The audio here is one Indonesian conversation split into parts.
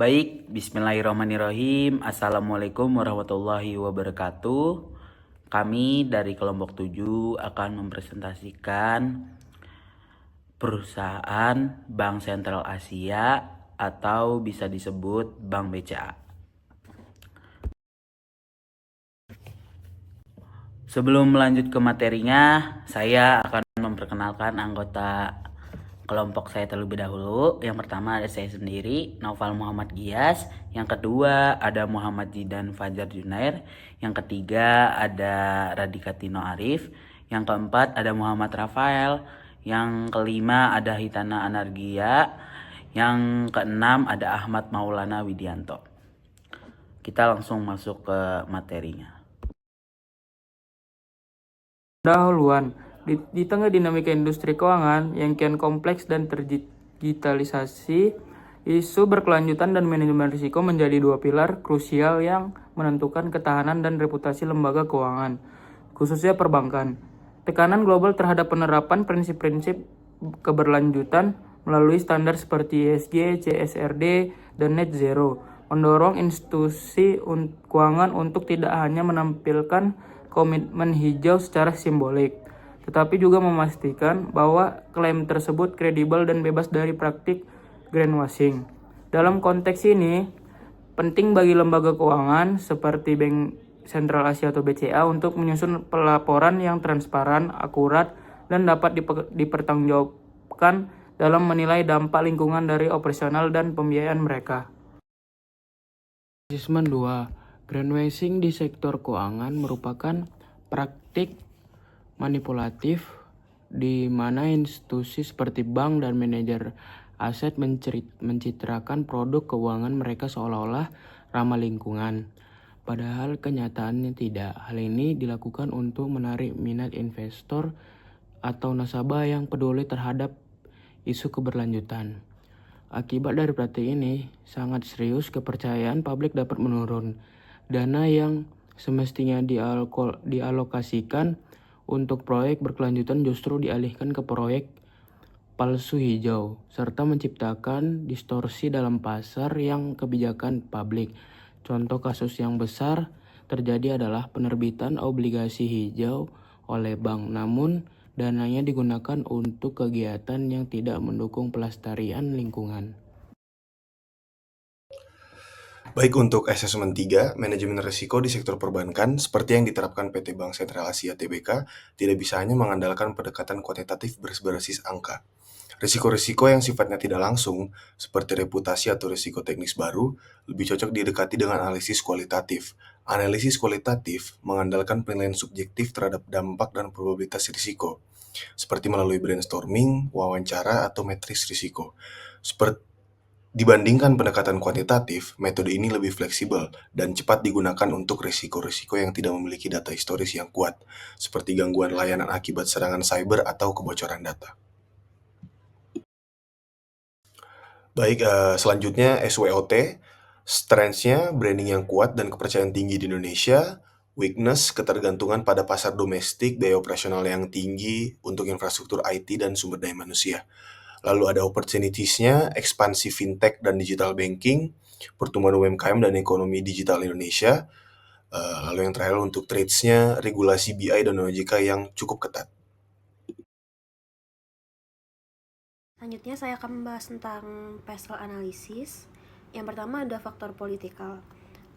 Baik, bismillahirrahmanirrahim. Assalamualaikum warahmatullahi wabarakatuh. Kami dari kelompok 7 akan mempresentasikan perusahaan Bank Sentral Asia atau bisa disebut Bank BCA. Sebelum melanjut ke materinya, saya akan memperkenalkan anggota kelompok saya terlebih dahulu. Yang pertama ada saya sendiri, Naufal Muhammad Gias. Yang kedua ada Muhammad Zidan Fajar Junair. Yang ketiga ada Radika Tino Arif. Yang keempat ada Muhammad Rafael. Yang kelima ada Hitana Anargia. Yang keenam ada Ahmad Maulana Widianto. Kita langsung masuk ke materinya. Pendahuluan. Di tengah dinamika industri keuangan yang kian kompleks dan terdigitalisasi, isu berkelanjutan dan manajemen risiko menjadi dua pilar krusial yang menentukan ketahanan dan reputasi lembaga keuangan, khususnya perbankan. Tekanan global terhadap penerapan prinsip-prinsip keberlanjutan melalui standar seperti ESG, CSRD, dan Net Zero mendorong institusi keuangan untuk tidak hanya menampilkan komitmen hijau secara simbolik, tetapi juga memastikan bahwa klaim tersebut kredibel dan bebas dari praktik greenwashing. Dalam konteks ini, penting bagi lembaga keuangan seperti Bank Sentral Asia atau BCA untuk menyusun pelaporan yang transparan, akurat, dan dapat dipertanggungjawabkan dalam menilai dampak lingkungan dari operasional dan pembiayaan mereka. Asesmen 2. Greenwashing di sektor keuangan merupakan praktik manipulatif di mana institusi seperti bank dan manajer aset mencitrakan produk keuangan mereka seolah-olah ramah lingkungan. Padahal kenyataannya tidak. Hal ini dilakukan untuk menarik minat investor atau nasabah yang peduli terhadap isu keberlanjutan. Akibat dari praktik ini, sangat serius kepercayaan publik dapat menurun. Dana yang semestinya dialokasikan untuk proyek berkelanjutan justru dialihkan ke proyek palsu hijau, serta menciptakan distorsi dalam pasar yang kebijakan publik. Contoh kasus yang besar terjadi adalah penerbitan obligasi hijau oleh bank, namun dananya digunakan untuk kegiatan yang tidak mendukung pelestarian lingkungan. Baik, untuk asesmen 3, manajemen risiko di sektor perbankan seperti yang diterapkan PT Bank Sentral Asia (TBK) tidak bisa hanya mengandalkan pendekatan kuantitatif berbasis angka. Risiko-risiko yang sifatnya tidak langsung, seperti reputasi atau risiko teknis baru, lebih cocok didekati dengan analisis kualitatif. Analisis kualitatif mengandalkan penilaian subjektif terhadap dampak dan probabilitas risiko, seperti melalui brainstorming, wawancara, atau matriks risiko. Dibandingkan pendekatan kuantitatif, metode ini lebih fleksibel dan cepat digunakan untuk risiko-risiko yang tidak memiliki data historis yang kuat, seperti gangguan layanan akibat serangan cyber atau kebocoran data. Baik, selanjutnya SWOT, strengths-nya branding yang kuat dan kepercayaan tinggi di Indonesia, weakness, ketergantungan pada pasar domestik, biaya operasional yang tinggi untuk infrastruktur IT dan sumber daya manusia. Lalu ada opportunities-nya, ekspansi fintech dan digital banking, pertumbuhan UMKM dan ekonomi digital Indonesia. Lalu yang terakhir untuk trades-nya, regulasi BI dan OJK yang cukup ketat. Selanjutnya saya akan membahas tentang pestle analisis. Yang pertama ada faktor politikal.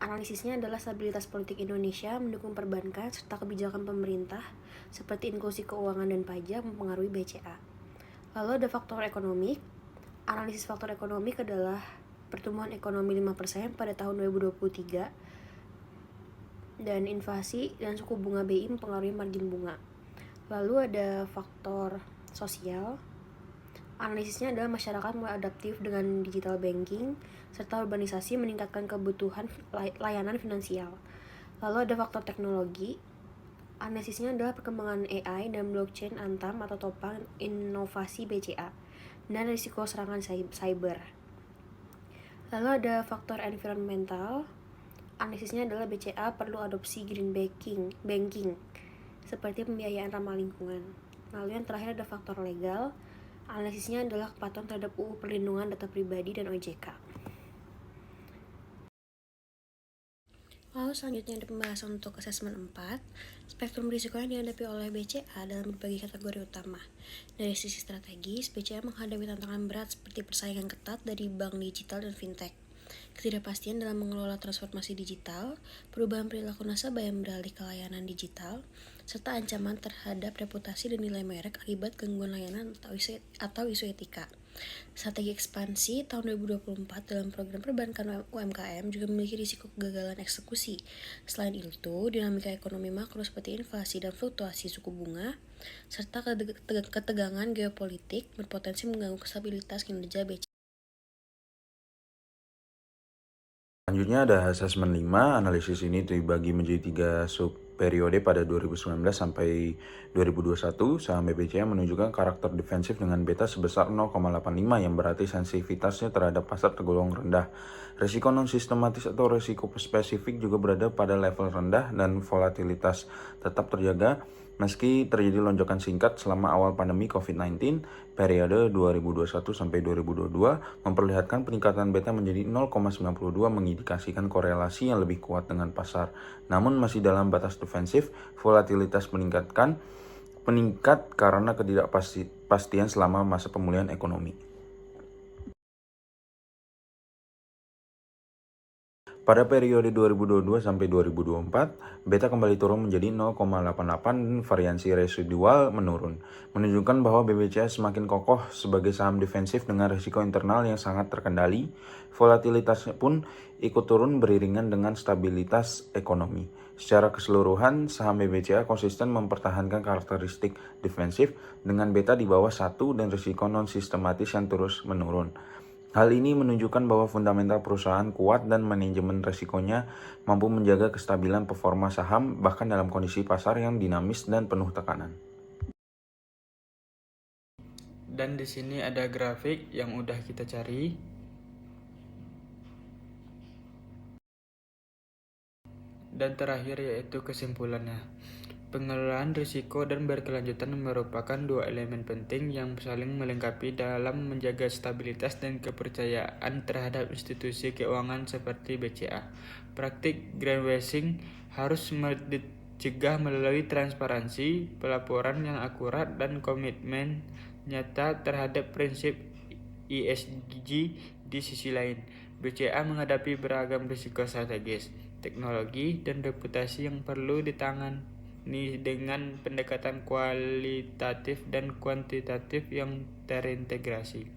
Analisisnya adalah stabilitas politik Indonesia mendukung perbankan serta kebijakan pemerintah seperti inklusi keuangan dan pajak mempengaruhi BCA. Lalu ada faktor ekonomik. Analisis faktor ekonomik adalah pertumbuhan ekonomi 5% pada tahun 2023 dan inflasi dan suku bunga BI mempengaruhi margin bunga. Lalu ada faktor sosial. Analisisnya adalah masyarakat mulai adaptif dengan digital banking serta urbanisasi meningkatkan kebutuhan layanan finansial. Lalu ada faktor teknologi. Analisisnya adalah perkembangan AI dan blockchain antam atau topang inovasi BCA dan risiko serangan cyber. Lalu ada faktor environmental. Analisisnya adalah BCA perlu adopsi green banking seperti pembiayaan ramah lingkungan. Lalu yang terakhir ada faktor legal. Analisisnya adalah kepatuhan terhadap UU Perlindungan Data Pribadi dan OJK. selanjutnya ada pembahasan untuk asesmen 4. Spektrum risiko yang dihadapi oleh BCA dalam berbagai kategori utama. Dari sisi strategis, BCA menghadapi tantangan berat seperti persaingan ketat dari bank digital dan fintech, ketidakpastian dalam mengelola transformasi digital, perubahan perilaku nasabah yang beralih ke layanan digital, serta ancaman terhadap reputasi dan nilai merek akibat gangguan layanan atau isu etika. Strategi ekspansi tahun 2024 dalam program perbankan UMKM juga memiliki risiko kegagalan eksekusi. Selain itu, dinamika ekonomi makro seperti inflasi dan fluktuasi suku bunga, serta ketegangan geopolitik berpotensi mengganggu stabilitas kinerja BCA. Selanjutnya ada asesmen 5. Analisis ini dibagi menjadi 3 subperiode pada 2019 sampai 2021. Saham BBCA menunjukkan karakter defensif dengan beta sebesar 0,85 yang berarti sensitivitasnya terhadap pasar tergolong rendah. Risiko non-sistematis atau risiko spesifik juga berada pada level rendah dan volatilitas tetap terjaga meski terjadi lonjakan singkat selama awal pandemi COVID-19. Periode 2021 sampai 2022 memperlihatkan peningkatan beta menjadi 0,92 mengindikasikan korelasi yang lebih kuat dengan pasar. Namun masih dalam batas defensif, volatilitas meningkat karena ketidakpastian selama masa pemulihan ekonomi. Pada periode 2022 sampai 2024, beta kembali turun menjadi 0,88 dan variansi residual menurun, menunjukkan bahwa BBCA semakin kokoh sebagai saham defensif dengan risiko internal yang sangat terkendali. Volatilitasnya pun ikut turun beriringan dengan stabilitas ekonomi. Secara keseluruhan, saham BBCA konsisten mempertahankan karakteristik defensif dengan beta di bawah 1 dan risiko non-sistematis yang terus menurun. Hal ini menunjukkan bahwa fundamental perusahaan kuat dan manajemen risikonya mampu menjaga kestabilan performa saham bahkan dalam kondisi pasar yang dinamis dan penuh tekanan. Dan di sini ada grafik yang udah kita cari. Dan terakhir yaitu kesimpulannya. Pengelolaan risiko dan berkelanjutan merupakan 2 elemen penting yang saling melengkapi dalam menjaga stabilitas dan kepercayaan terhadap institusi keuangan seperti BCA. Praktik greenwashing harus dicegah melalui transparansi, pelaporan yang akurat, dan komitmen nyata terhadap prinsip ESG. Di sisi lain, BCA menghadapi beragam risiko strategis, teknologi, dan reputasi yang perlu ditangani dengan pendekatan kualitatif dan kuantitatif yang terintegrasi.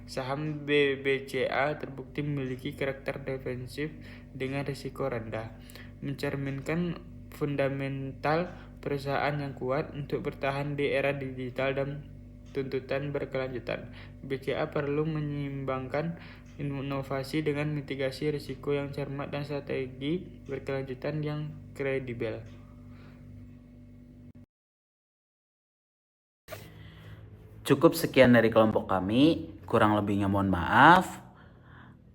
Saham BBCA terbukti memiliki karakter defensif dengan risiko rendah, mencerminkan fundamental perusahaan yang kuat untuk bertahan di era digital dan tuntutan berkelanjutan. BCA perlu menyeimbangkan inovasi dengan mitigasi risiko yang cermat dan strategi berkelanjutan yang kredibel. Cukup sekian dari kelompok kami, kurang lebihnya mohon maaf.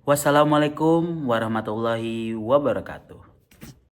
Wassalamualaikum warahmatullahi wabarakatuh.